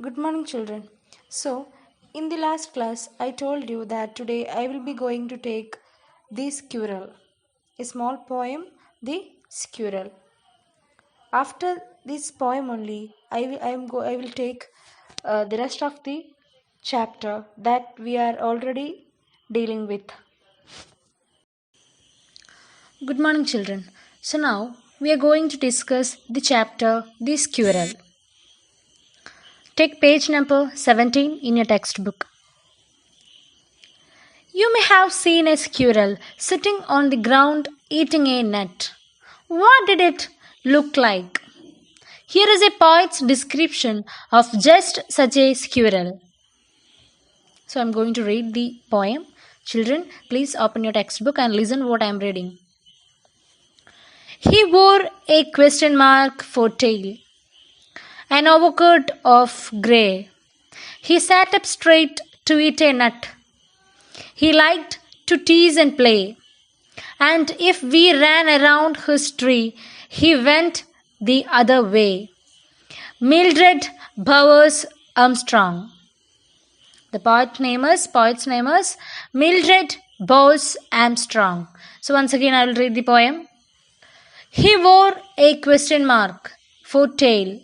Good morning, children. So, in the last class, I told you that today I will be going to take The Squirrel, a small poem, The Squirrel. After this poem only, I will take the rest of the chapter that we are already dealing with. Good morning, children. So, now we are going to discuss the chapter The Squirrel. Take page number 17 in your textbook. You may have seen a squirrel sitting on the ground eating a nut. What did it look like? Here is a poet's description of just such a squirrel. So I am going to read the poem. Children, please open your textbook and listen what I am reading. He wore a question mark for tail, an overcoat of grey. He sat up straight to eat a nut. He liked to tease and play, and if we ran around his tree, he went the other way. Mildred Bowers Armstrong. The poet's name is Mildred Bowers Armstrong. So once again I will read the poem. He wore a question mark for tail,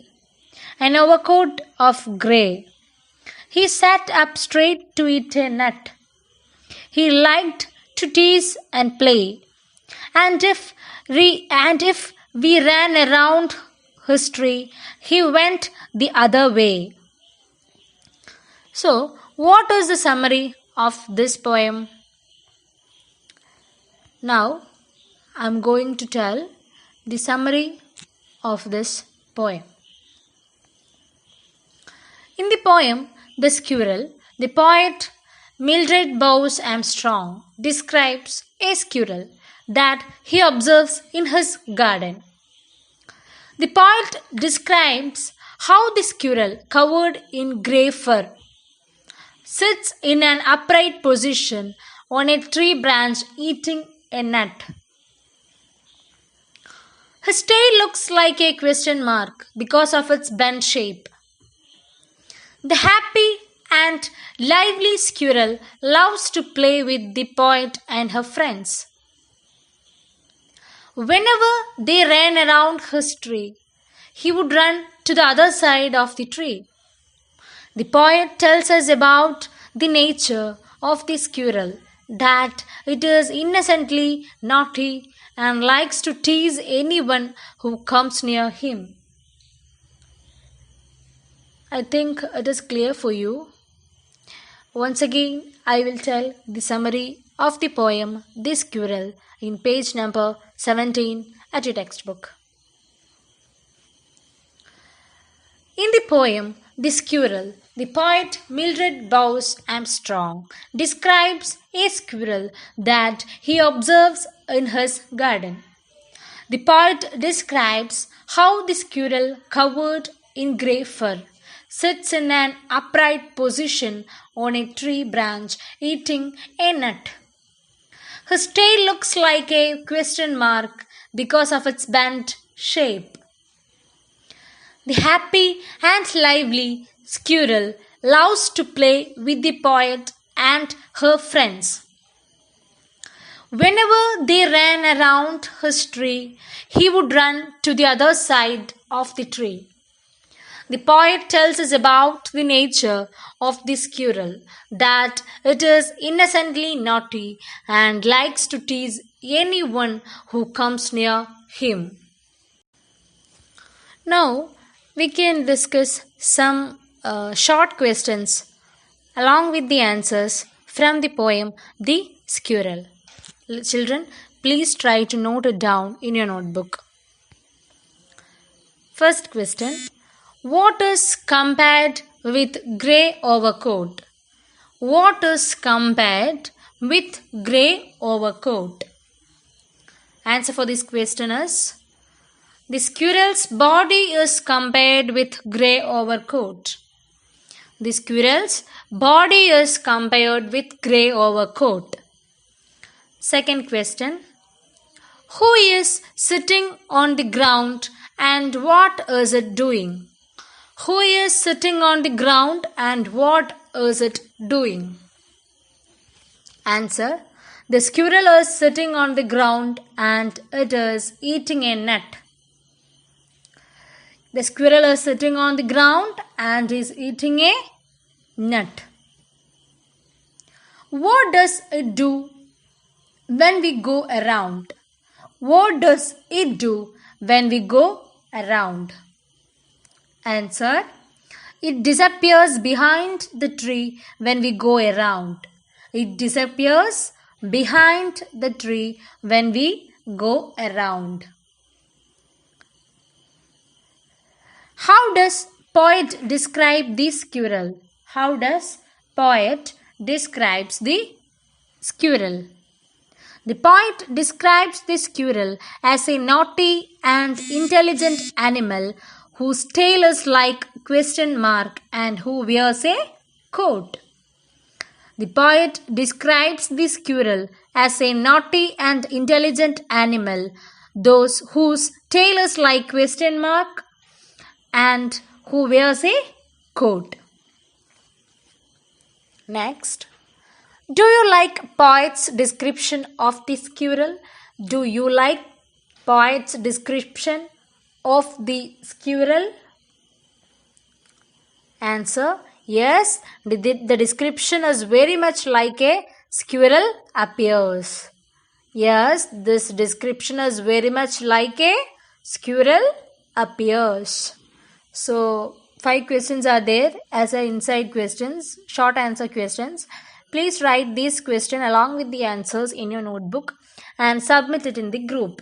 an overcoat of grey. He sat up straight to eat a nut. He liked to tease and play, and if we ran around his tree, he went the other way. So, what is the summary of this poem? Now, I am going to tell the summary of this poem. In the poem, The Squirrel, the poet Mildred Bowers Armstrong describes a squirrel that he observes in his garden. The poet describes how the squirrel, covered in grey fur, sits in an upright position on a tree branch eating a nut. His tail looks like a question mark because of its bent shape. The happy and lively squirrel loves to play with the poet and her friends. Whenever they ran around his tree, he would run to the other side of the tree. The poet tells us about the nature of the squirrel, that it is innocently naughty and likes to tease anyone who comes near him. I think it is clear for you. Once again, I will tell the summary of the poem The Squirrel in page number 17 at your textbook. In the poem The Squirrel, the poet Mildred Bowers Armstrong describes a squirrel that he observes in his garden. The poet describes how the squirrel, covered in grey fur, sits in an upright position on a tree branch eating a nut. His tail looks like a question mark because of its bent shape. The happy and lively squirrel loves to play with the poet and her friends. Whenever they ran around his tree, he would run to the other side of the tree. The poet tells us about the nature of the squirrel, that it is innocently naughty and likes to tease anyone who comes near him. Now, we can discuss some short questions along with the answers from the poem The Squirrel. Children, please try to note it down in your notebook. First question. What is compared with grey overcoat? What is compared with grey overcoat? Answer for this question is: the squirrel's body is compared with grey overcoat. The squirrel's body is compared with grey overcoat. Second question. Who is sitting on the ground and what is it doing? Who is sitting on the ground and what is it doing? Answer. The squirrel is sitting on the ground and it is eating a nut. The squirrel is sitting on the ground and is eating a nut. What does it do when we go around? What does it do when we go around? Answer. It disappears behind the tree when we go around. It disappears behind the tree when we go around. How does poet describe the squirrel? How does poet describes the squirrel? The poet describes the squirrel as a naughty and intelligent animal whose tail is like question mark and who wears a coat. The poet describes the squirrel as a naughty and intelligent animal, whose tail is like question mark and who wears a coat. Next, do you like poet's description of the squirrel? Do you like poet's description of the squirrel? Answer. Yes, the description is very much like a squirrel appears. Yes, this description is very much like a squirrel appears. So, 5 questions are there as inside questions, short answer questions. Please write this question along with the answers in your notebook and submit it in the group.